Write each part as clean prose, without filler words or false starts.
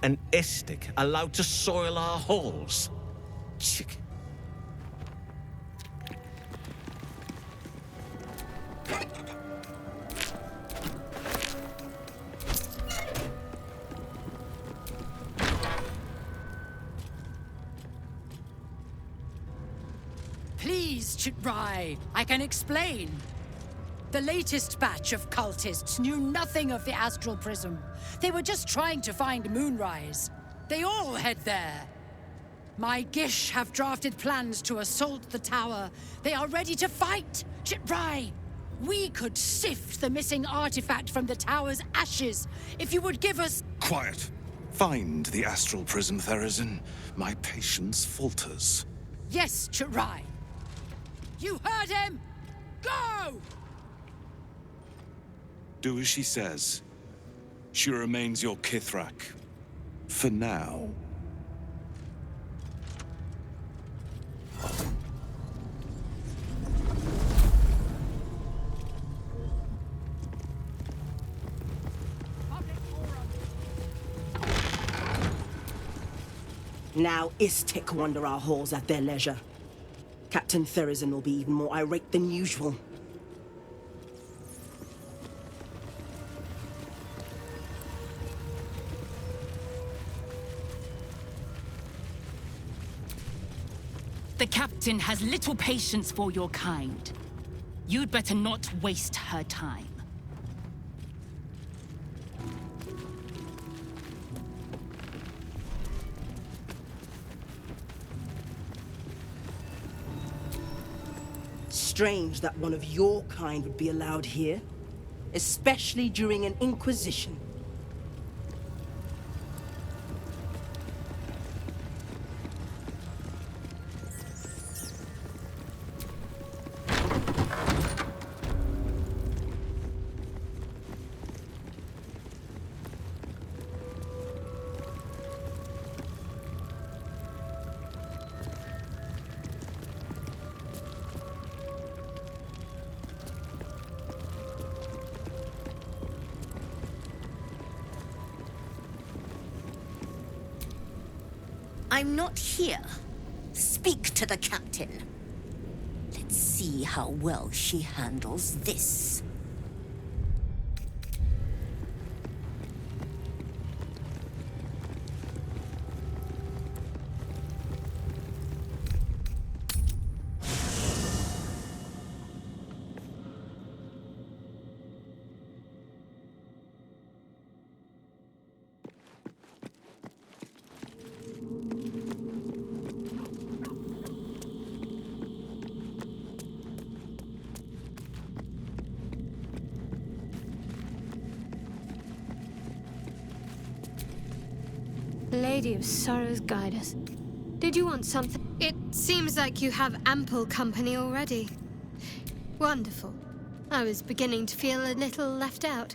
An Istik allowed to soil our halls? Chicken. Please, Chitrai, I can explain. The latest batch of cultists knew nothing of the astral prism. They were just trying to find Moonrise. They all head there. My Gish have drafted plans to assault the tower. They are ready to fight, Chitrai. We could sift the missing artifact from the tower's ashes if you would give us... Quiet. Find the astral prism, Therazin. My patience falters. Yes, Chitrai. You heard him! Go! Do as she says. She remains your Kithrak. For now. Now Istik wander our halls at their leisure. Captain Therazin will be even more irate than usual. The captain has little patience for your kind. You'd better not waste her time. Strange that one of your kind would be allowed here, especially during an inquisition. I'm not here. Speak to the captain. Let's see how well she handles this. Lady of Sorrows, guide us. Did you want something? It seems like you have ample company already. Wonderful. I was beginning to feel a little left out.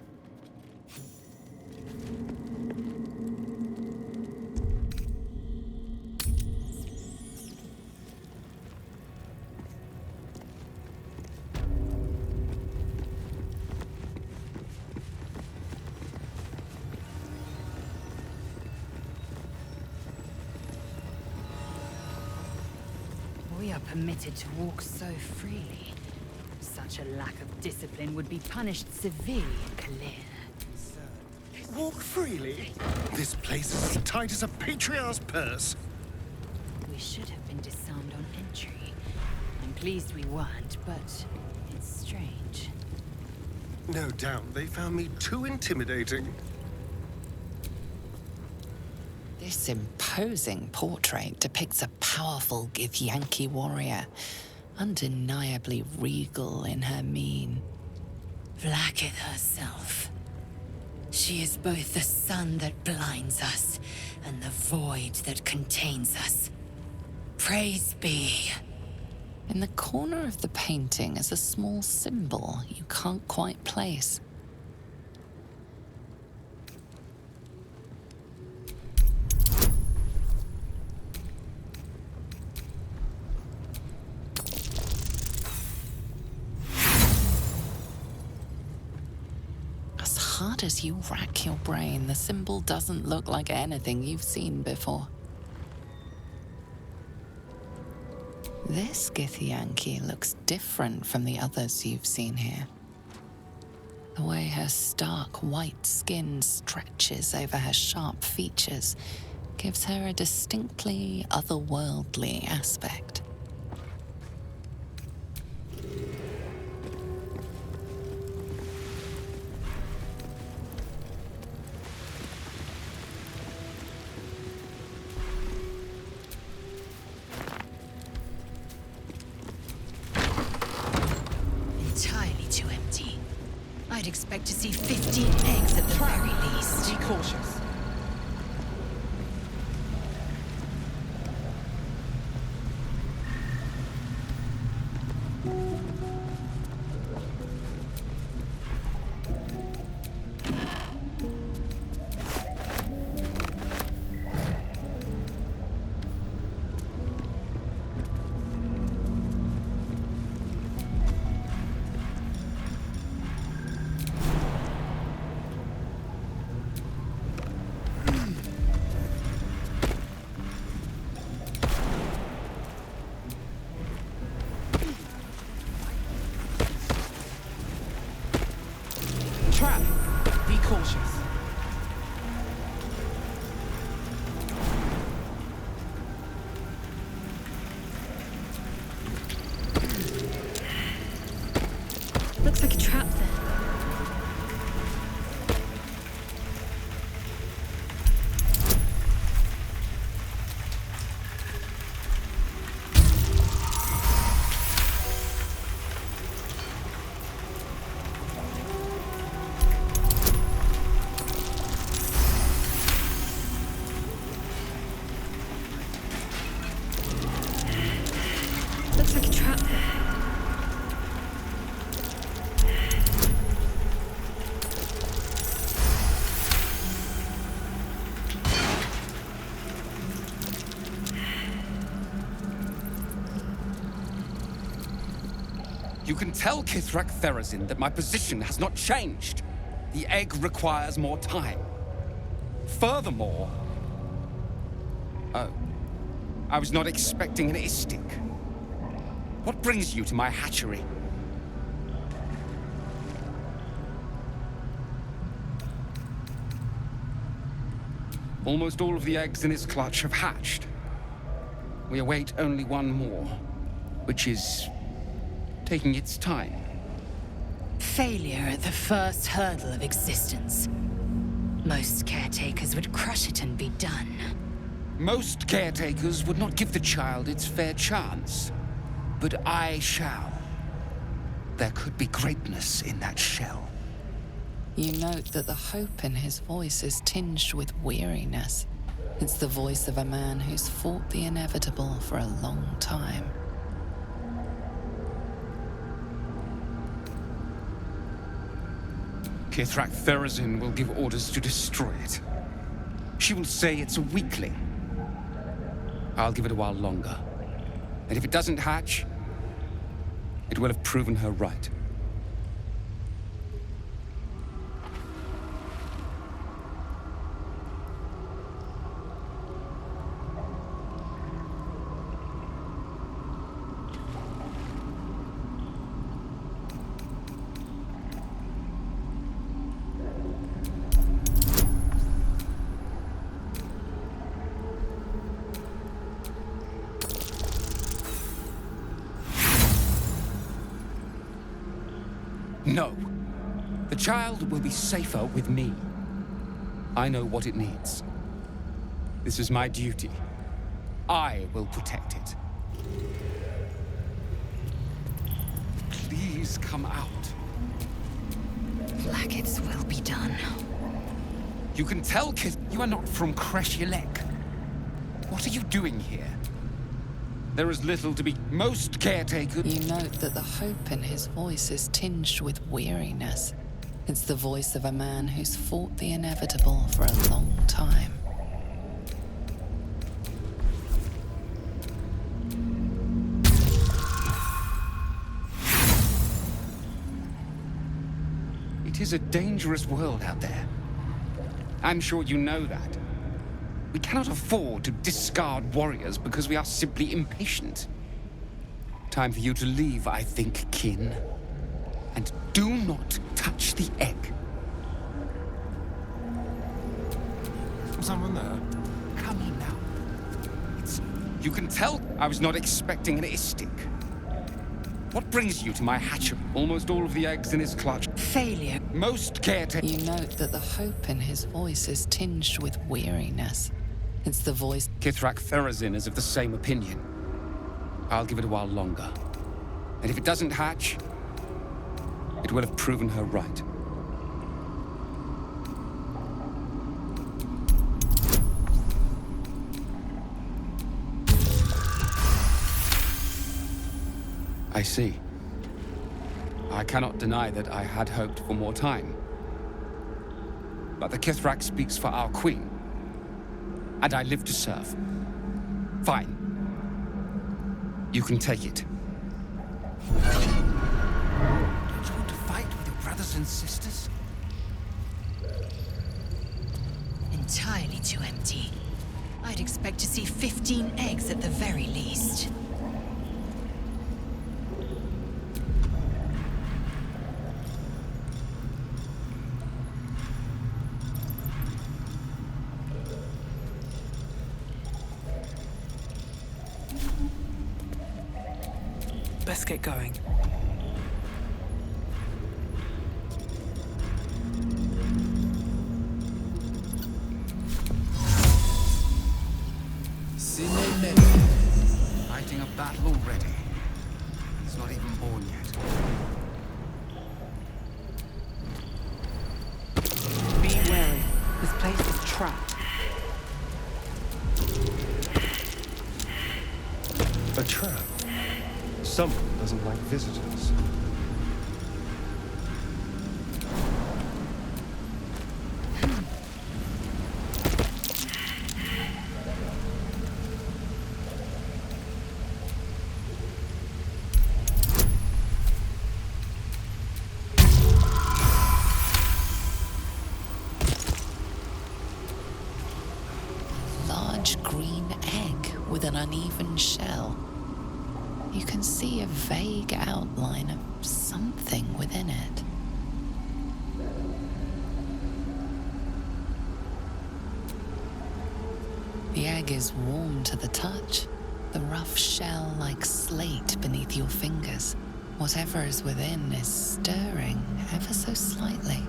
We are permitted to walk so freely. Such a lack of discipline would be punished severely in Kalir. Walk freely? This place is as tight as a patriarch's purse. We should have been disarmed on entry. I'm pleased we weren't, but it's strange. No doubt they found me too intimidating. This imposing portrait depicts a powerful Githyanki warrior, undeniably regal in her mien. Vlaakith herself. She is both the sun that blinds us and the void that contains us. Praise be. In the corner of the painting is a small symbol you can't quite place. As hard much as you rack your brain, the symbol doesn't look like anything you've seen before. This Githyanki looks different from the others you've seen here. The way her stark white skin stretches over her sharp features gives her a distinctly otherworldly aspect. Entirely too empty. I'd expect to see 15 eggs at the very least. Be cautious. Trap. Be cautious. Looks like a trap there. Looks like a trap there. You can tell Kithrak Therazin that my position has not changed. The egg requires more time. Furthermore... Oh. I was not expecting an istik. What brings you to my hatchery? Almost all of the eggs in its clutch have hatched. We await only one more, which is taking its time. Failure at the first hurdle of existence. Most caretakers would crush it and be done. Most caretakers would not give the child its fair chance. But I shall. There could be greatness in that shell. You note that the hope in his voice is tinged with weariness. It's the voice of a man who's fought the inevitable for a long time. Kithrak Therazin will give orders to destroy it. She will say it's a weakling. I'll give it a while longer. And if it doesn't hatch, it will have proven her right. No. The child will be safer with me. I know what it needs. This is my duty. I will protect it. Please come out. Blackets will be done. You can tell, Kith, you are not from Kreshilek. What are you doing here? There is little to be. Most caretakers... You note that the hope in his voice is tinged with weariness. It's the voice of a man who's fought the inevitable for a long time. It is is a dangerous world out there. I'm sure you know that. We cannot afford to discard warriors because we are simply impatient. Time for you to leave, I think, kin. And do not touch the egg. Someone there? Come in now. You can tell I was not expecting an istic. What brings you to my hatchery? Almost all of the eggs in his clutch. Failure. Most caretaker. You note that the hope in his voice is tinged with weariness. It's the voice. Kithrak Therazin is of the same opinion. I'll give it a while longer. And if it doesn't hatch, it will have proven her right. I see. I cannot deny that I had hoped for more time. But the Kithrak speaks for our queen. And I live to serve. Fine. You can take it. Don't you want to fight with your brothers and sisters? Entirely too empty. I'd expect to see 15 eggs at the very least. Let's get going. Fighting a battle already. It's not even born yet. Be wary. This place is trapped. A trap? Someone doesn't like visitors. Large green egg with an uneven shell. You can see a vague outline of something within it. The egg is warm to the touch, the rough shell like slate beneath your fingers. Whatever is within is stirring ever so slightly.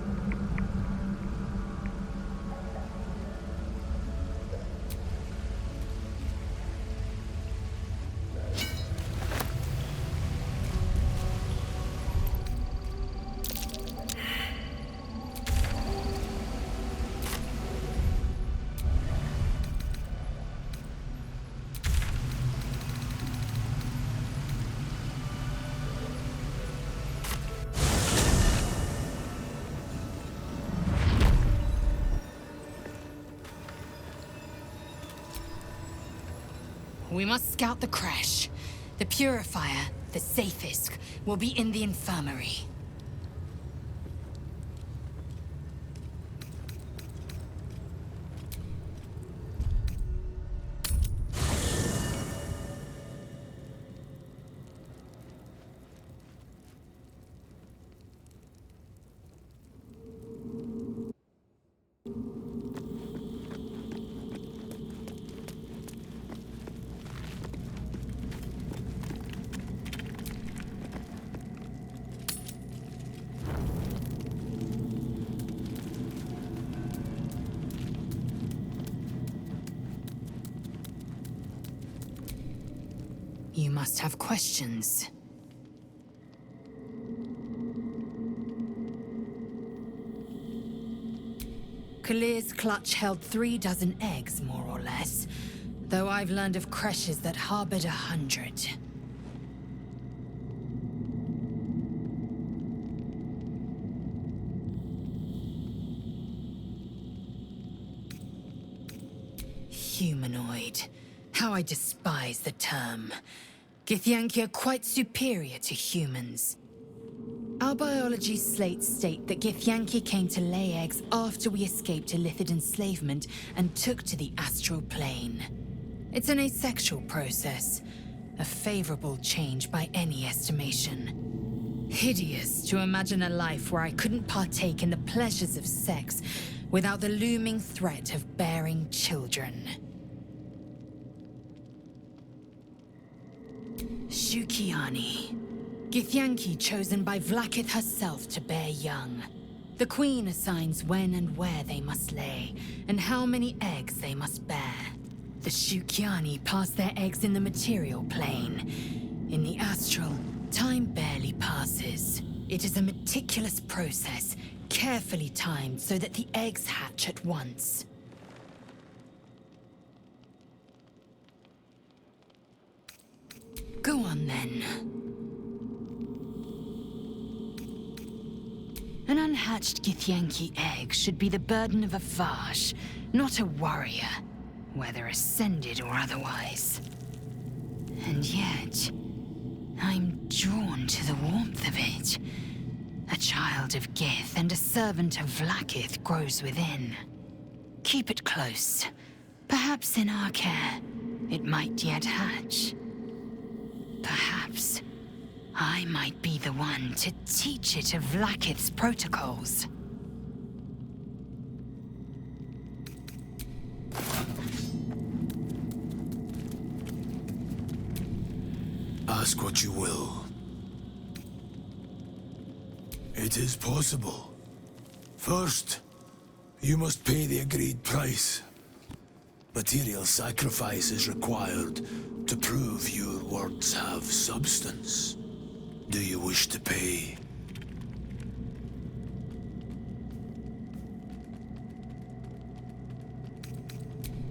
We must scout the crash. The purifier, the safest, will be in the infirmary. You must have questions. Kalir's clutch held 36 eggs, more or less. Though I've learned of creches that harbored 100. Humanoid. How I despise the term. Githyanki are quite superior to humans. Our biology slates state that Githyanki came to lay eggs after we escaped Illithid enslavement and took to the astral plane. It's an asexual process, a favorable change by any estimation. Hideous to imagine a life where I couldn't partake in the pleasures of sex without the looming threat of bearing children. Shukiani. Githyanki chosen by Vlaakith herself to bear young. The Queen assigns when and where they must lay, and how many eggs they must bear. The Shukiani pass their eggs in the material plane. In the astral, time barely passes. It is a meticulous process, carefully timed so that the eggs hatch at once. Go on then. An unhatched Githyanki egg should be the burden of a Vash, not a warrior, whether ascended or otherwise. And yet, I'm drawn to the warmth of it. A child of Gith and a servant of Vlaakith grows within. Keep it close. Perhaps in our care, it might yet hatch. Perhaps I might be the one to teach it of Vlaakith's protocols. Ask what you will. It is possible. First, you must pay the agreed price. Material sacrifice is required to prove your words have substance. Do you wish to pay?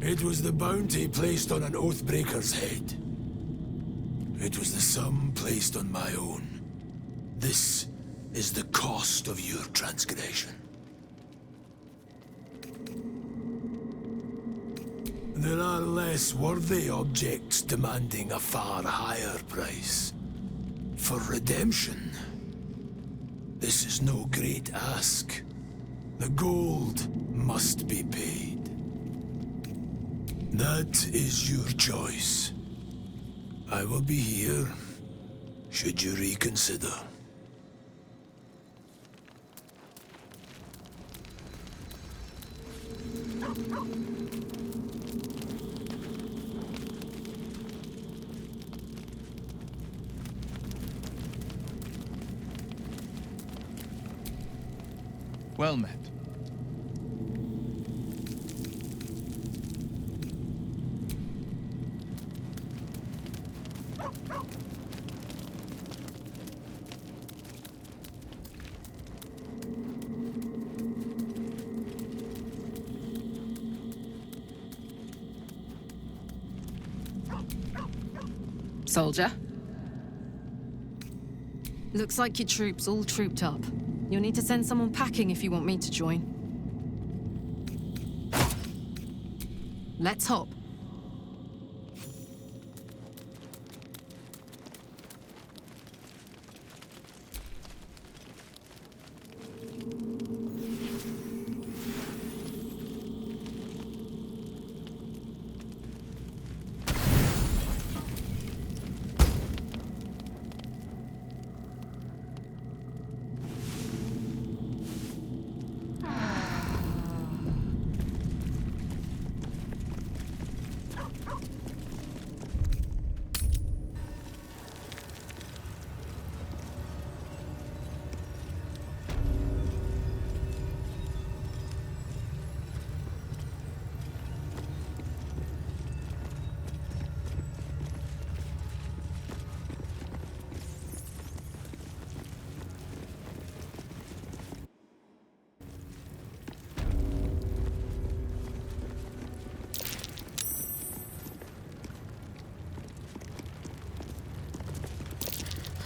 It was the bounty placed on an Oathbreaker's head. It was the sum placed on my own. This is the cost of your transgression. There are less worthy objects demanding a far higher price. For redemption, this is no great ask. The gold must be paid. That is your choice. I will be here, should you reconsider. Well met. Soldier? Looks like your troops all trooped up. You'll need to send someone packing if you want me to join. Let's hop.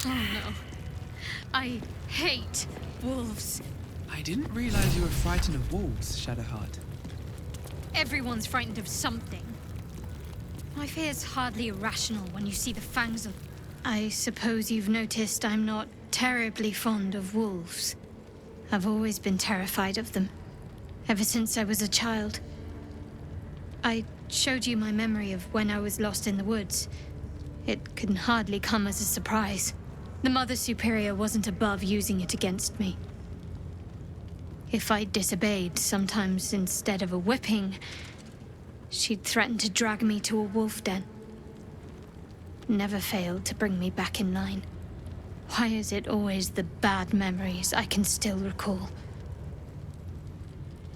Oh no. I hate wolves. I didn't realize you were frightened of wolves, Shadowheart. Everyone's frightened of something. My fear's hardly irrational when you see the fangs of... I suppose you've noticed I'm not terribly fond of wolves. I've always been terrified of them, ever since I was a child. I showed you my memory of when I was lost in the woods. It can hardly come as a surprise. The Mother Superior wasn't above using it against me. If I disobeyed, sometimes instead of a whipping, she'd threaten to drag me to a wolf den. Never failed to bring me back in line. Why is it always the bad memories I can still recall?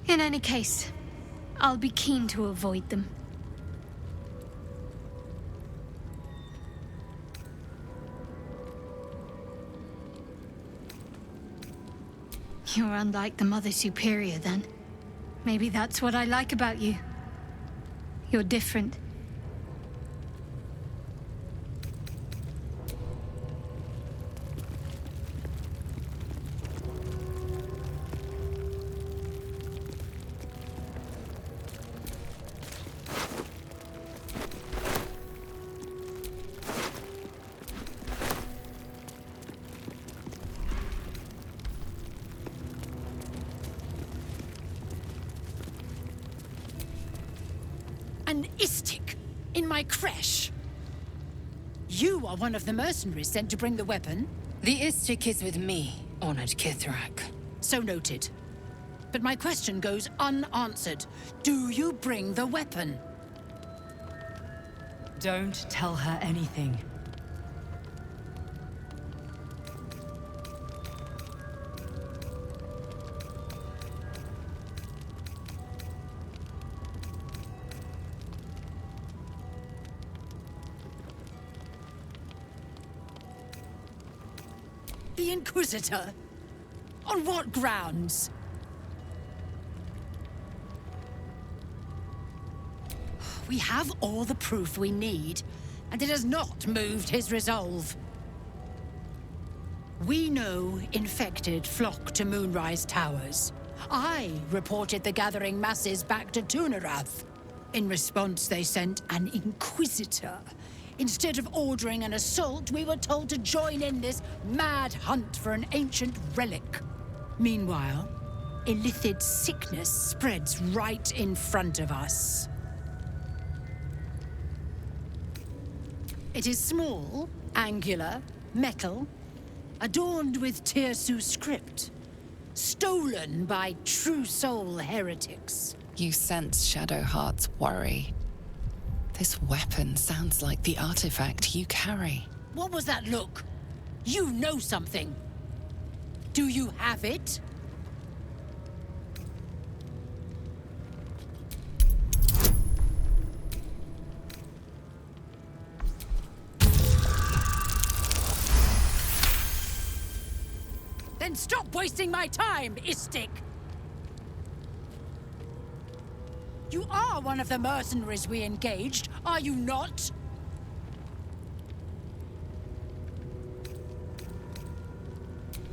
In any case, I'll be keen to avoid them. You're unlike the Mother Superior, then. Maybe that's what I like about you. You're different. An Istik in my creche. You are one of the mercenaries sent to bring the weapon. The Istik is with me, honored Kithrak. So noted. But my question goes unanswered. Do you bring the weapon? Don't tell her anything. The Inquisitor? On what grounds? We have all the proof we need, and it has not moved his resolve. We know infected flock to Moonrise Towers. I reported the gathering masses back to Tunarath. In response, they sent an Inquisitor. Instead of ordering an assault, we were told to join in this mad hunt for an ancient relic. Meanwhile, illithid sickness spreads right in front of us. It is small, angular, metal, adorned with Tirsu script, stolen by true soul heretics. You sense Shadowheart's worry. This weapon sounds like the artifact you carry. What was that look? You know something. Do you have it? Then stop wasting my time, Istik! You are one of the mercenaries we engaged, are you not?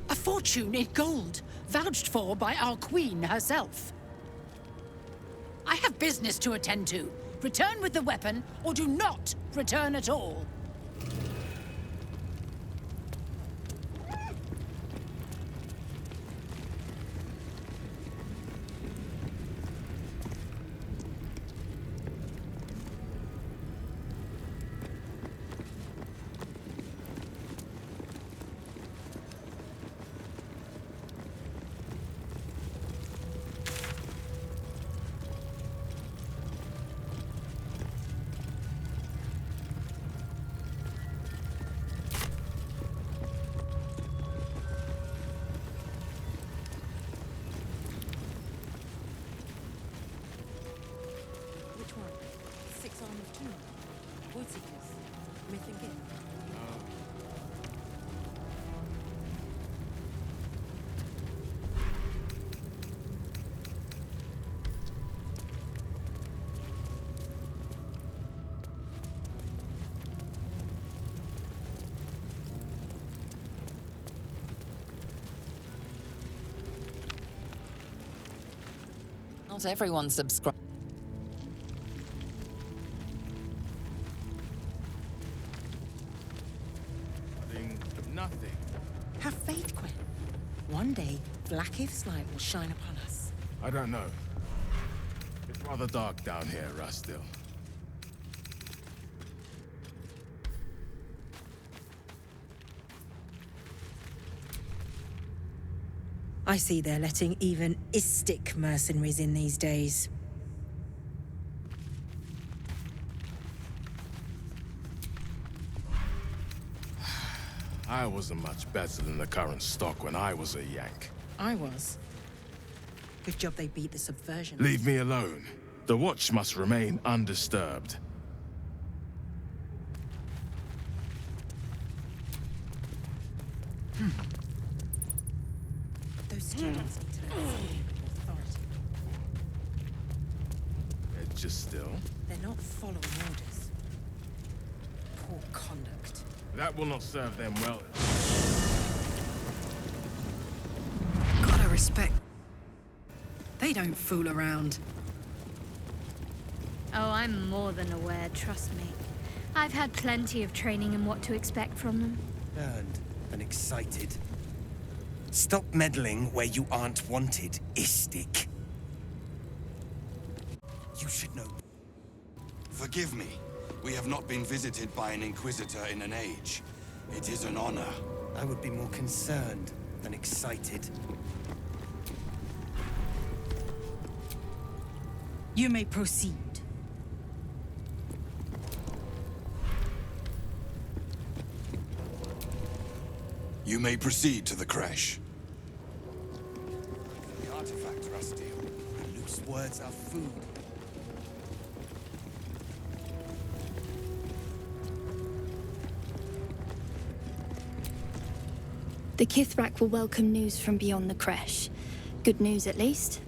A fortune in gold, vouched for by our queen herself. I have business to attend to. Return with the weapon, or do not return at all. Not everyone subscribes. Nothing. Have this light will shine upon us? I don't know. It's rather dark down here, Rastil. I see they're letting even Istik mercenaries in these days. I wasn't much better than the current stock when I was a Yank. I was. Good job they beat the subversion. Leave me alone. The watch must remain undisturbed. Those students need to learn something with authority. They're just still. They're not following orders. Poor conduct. That will not serve them well. Gotta respect. They don't fool around. Oh, I'm more than aware, trust me. I've had plenty of training in what to expect from them. Concerned and excited. Stop meddling where you aren't wanted, Istik. You should know. Forgive me. We have not been visited by an Inquisitor in an age. It is an honor. I would be more concerned than excited. You may proceed. You may proceed to the creche. The artifact, Rastil. Loose words are food. The Kithrak will welcome news from beyond the creche. Good news, at least.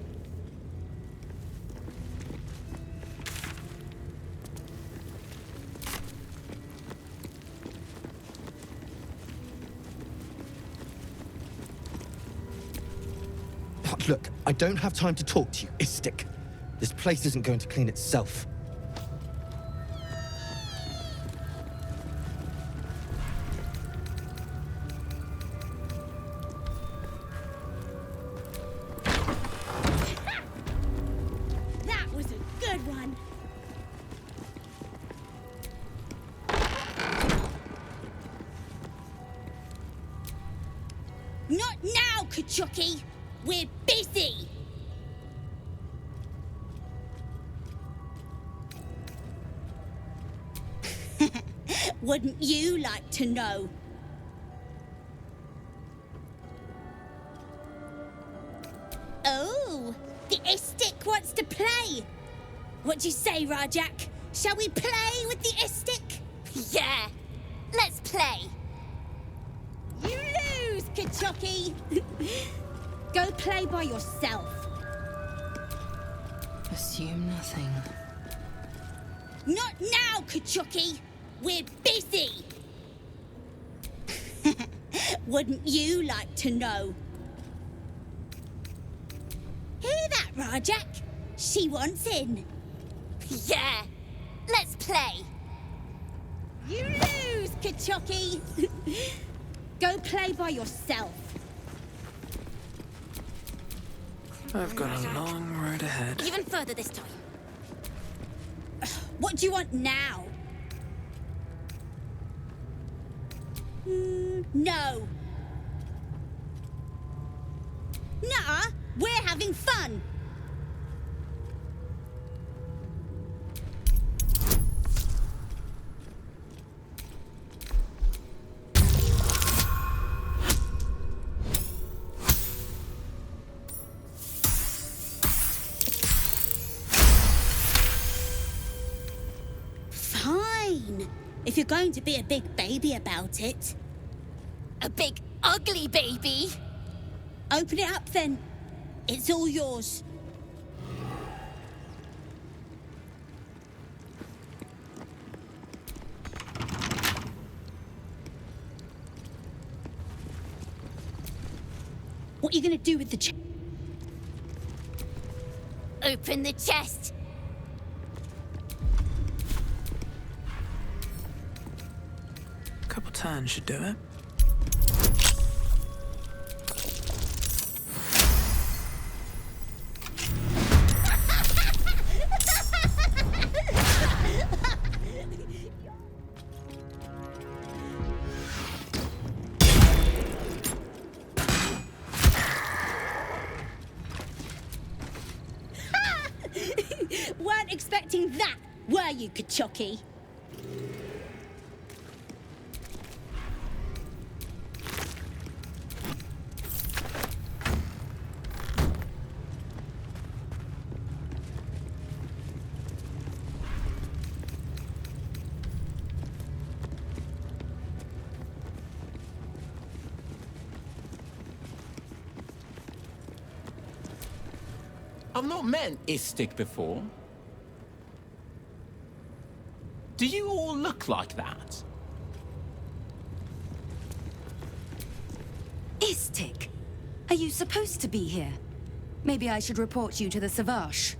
Look, I don't have time to talk to you, Istik. This place isn't going to clean itself. That was a good one. Not now, Kachuki. We're busy! Wouldn't you like to know? Oh, the Istik wants to play. What do you say, Rajak? Shall we play with the Istik? Yeah, let's play. You lose, Kachuki. Go play by yourself. Assume nothing. Not now, Kachuki. We're busy. Wouldn't you like to know? Hear that, Rajak? She wants in. Yeah, let's play. You lose, Kachuki. Go play by yourself. I've got a long road ahead. Even further this time. What do you want now? No. Nuh-uh, we're having fun. Fine. If you're going to be a big baby about it. A big, ugly baby? Open it up, then. It's all yours. What are you going to do with the chest? Open the chest. A couple turns should do it. weren't expecting that, were you, Kachoki? I've not met an Istik before. Do you all look like that? Istik? Are you supposed to be here? Maybe I should report you to the Savage.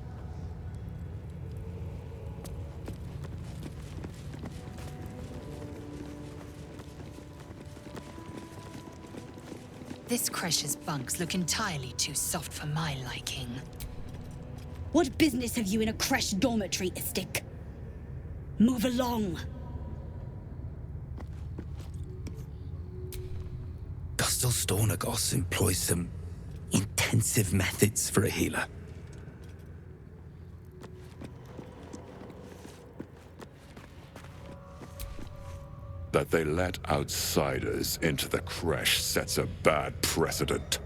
This Cresh's bunks look entirely too soft for my liking. What business have you in a Kresh dormitory, Istik? Move along. Gustel Stornagos employs some intensive methods for a healer. That they let outsiders into the Kresh sets a bad precedent.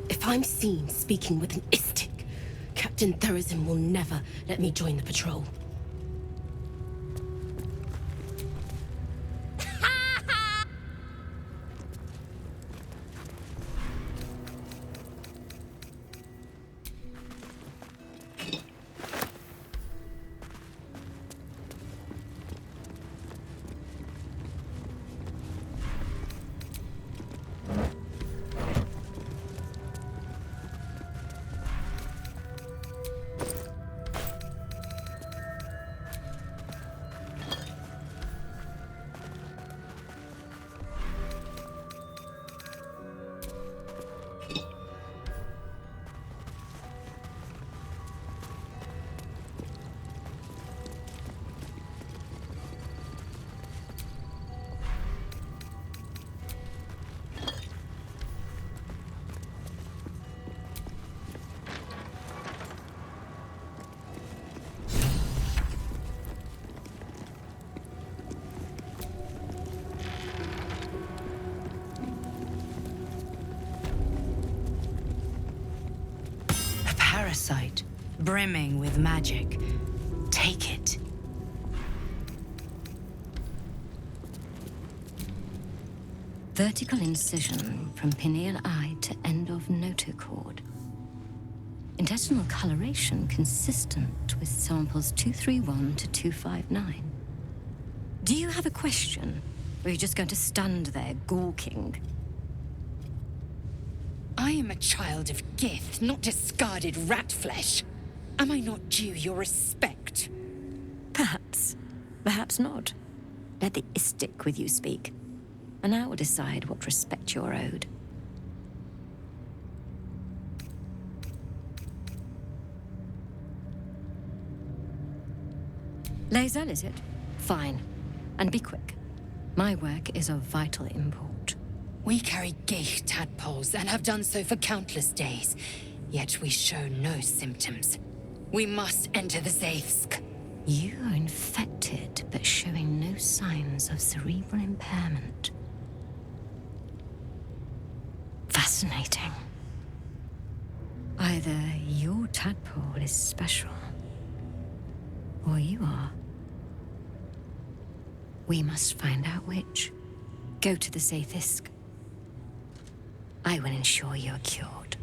If I'm seen speaking with an Istik, Captain Therazin will never let me join the patrol. Parasite, brimming with magic. Take it. Vertical incision from pineal eye to end of notochord. Intestinal coloration consistent with samples 231 to 259. Do you have a question? Or are you just going to stand there gawking? I am a child of Gith, not discarded rat flesh. Am I not due your respect? Perhaps. Perhaps not. Let the Istik with you speak, and I will decide what respect you're owed. Lae'zel, is it? Fine. And be quick. My work is of vital import. We carry Geich tadpoles and have done so for countless days, yet we show no symptoms. We must enter the Zaithsk. You are infected, but showing no signs of cerebral impairment. Fascinating. Either your tadpole is special, or you are. We must find out which. Go to the Zaithsk. I will ensure you're cured.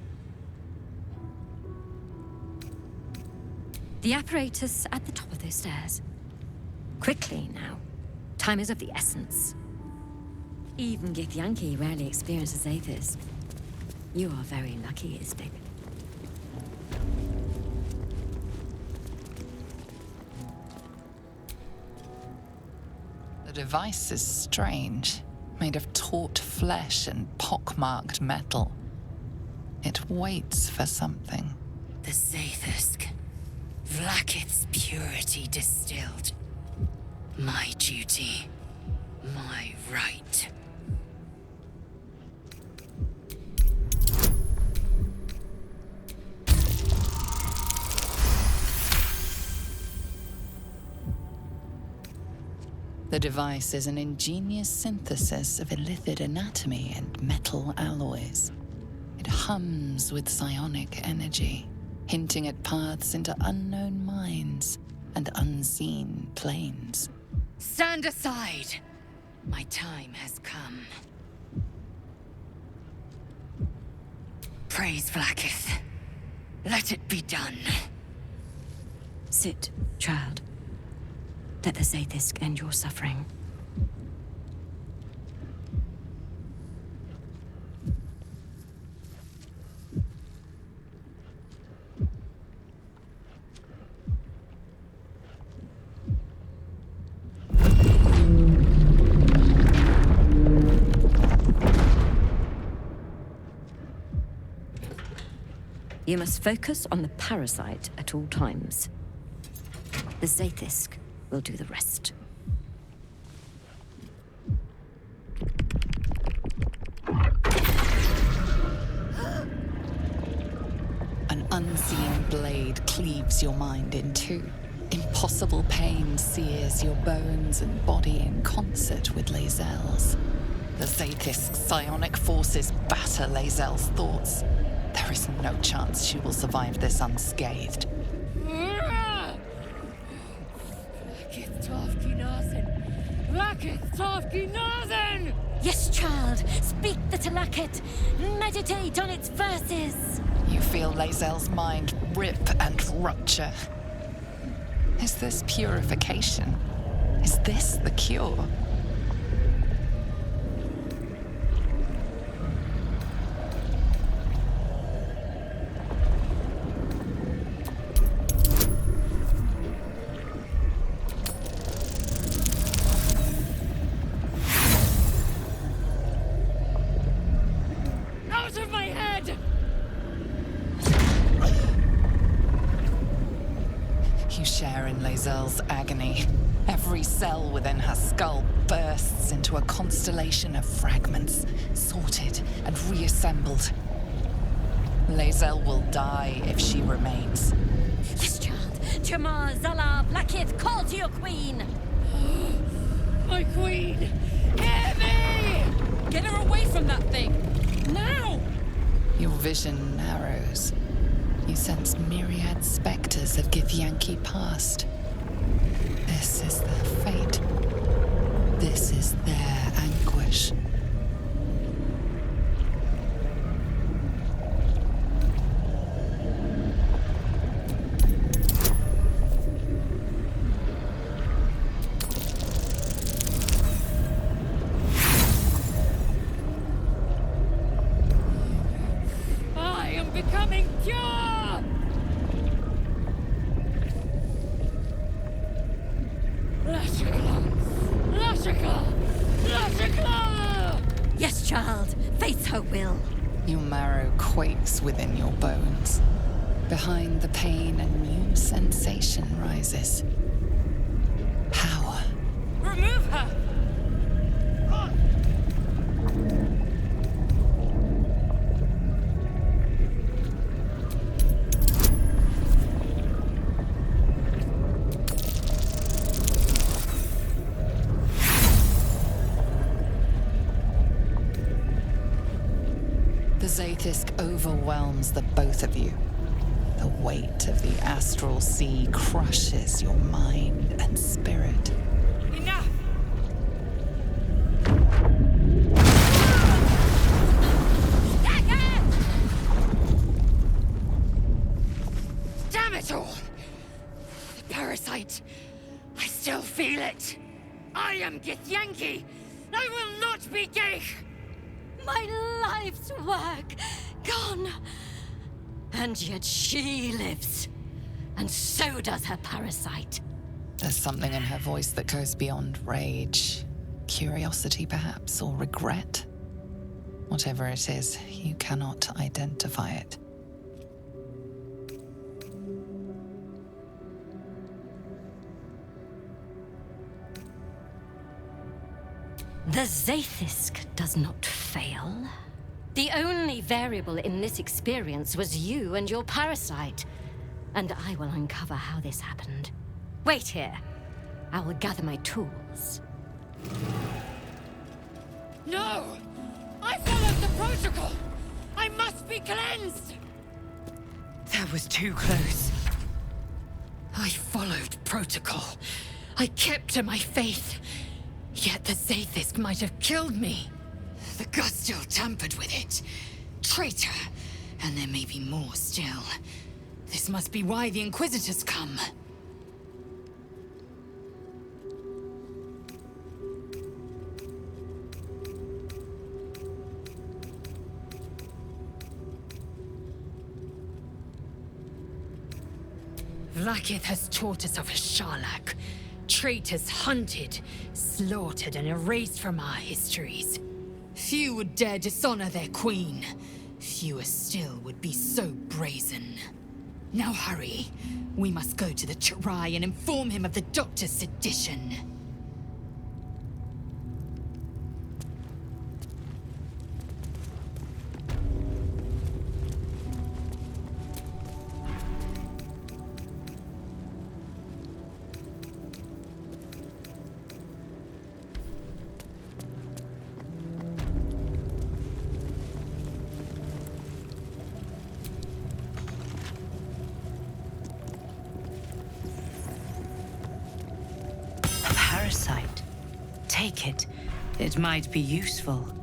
The apparatus at the top of those stairs. Quickly now. Time is of the essence. Even Githyanki rarely experiences Zaithis. You are very lucky, Istik. The device is strange. made of taut flesh and pockmarked metal. It waits for something. The Zaithusk. Vlaakith's purity distilled. My duty. My right. The device is an ingenious synthesis of illithid anatomy and metal alloys. It hums with psionic energy, hinting at paths into unknown minds and unseen planes. Stand aside! My time has come. Praise Vlaakith. Let it be done. Sit, child. Let the Zaithusk end your suffering. You must focus on the parasite at all times. The Zaithusk will do the rest. An unseen blade cleaves your mind in two. Impossible pain sears your bones and body in concert with Lae'zel's. The Zaithusk's psionic forces batter Lae'zel's thoughts. There is no chance she will survive this unscathed. Yes, child. Speak the Talakit. Meditate on its verses. You feel Lae'zel's mind rip and rupture. Is this purification? Is this the cure? Out of my head! You share in Lae'zel's agony. Every cell within her skull bursts into a constellation of fragments, sorted and reassembled. Lae'zel will die if she remains. Yes, child. Jamar, Zala, Vlaakith, call to your queen. My queen! Hear me! Get her away from that thing! Now! Your vision narrows. You sense myriad specters of Githyanki past. This is their fate. This is their anguish. I am becoming pure! Lashika! Yes, child. Fate's her will. Your marrow quakes within your bones. Behind the pain, a new sensation rises. Power. Remove her! The Zaithusk overwhelms the both of you. The weight of the astral sea crushes your mind and spirit. Enough! Damn it all! The parasite. I still feel it. I am Githyanki. I will not be gay. My life's work gone. And yet she lives. And so does her parasite. There's something in her voice that goes beyond rage. Curiosity, perhaps, or regret? Whatever it is, you cannot identify it. The Zaithisk does not fail. The only variable in this experience was you and your parasite. And I will uncover how this happened. Wait here. I will gather my tools. No! I followed the protocol! I must be cleansed! That was too close. I followed protocol. I kept to my faith. Yet the Zaithisk might have killed me. The Gustil tampered with it. Traitor. And there may be more still. This must be why the Inquisitors come. Vlaakith has taught us of a Sharlak. Traitors hunted, slaughtered, and erased from our histories. Few would dare dishonor their queen. Fewer still would be so brazen. Now hurry. We must go to the Chirai and inform him of the Doctor's sedition. Parasite. Take it. It might be useful.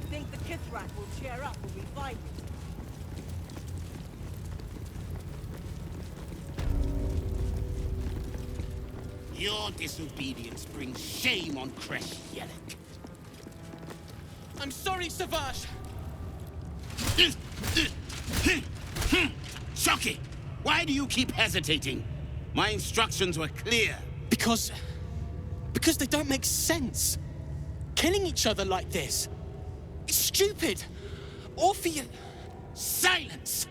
Think the Kithrak will cheer up when we find it? Your disobedience brings shame on Kresh Yelek. I'm sorry, Savage! Shocky! Why do you keep hesitating? My instructions were clear. Because they don't make sense. Killing each other like this. It's stupid. Orpheus... Silence!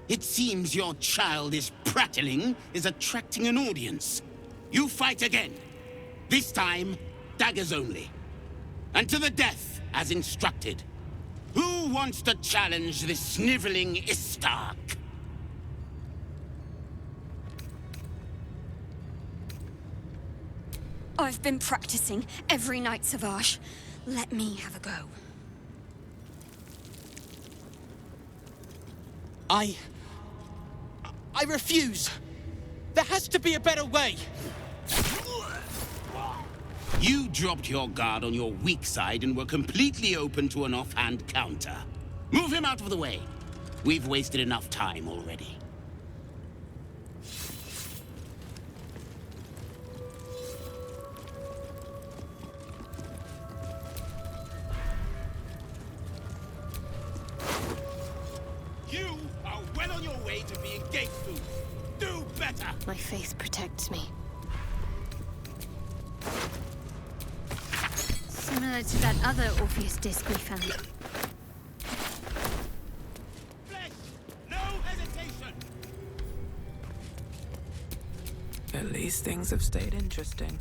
It seems your childish prattling is attracting an audience. You fight again. This time, daggers only. And to the death, as instructed. Who wants to challenge this sniveling Istark? I've been practicing every night, Savage. Let me have a go. I refuse. There has to be a better way. You dropped your guard on your weak side and were completely open to an offhand counter. Move him out of the way. We've wasted enough time already. You are well on your way to being gate food. Do better! My faith protects me. Similar to that other Orpheus disc we found. No hesitation! At least things have stayed interesting.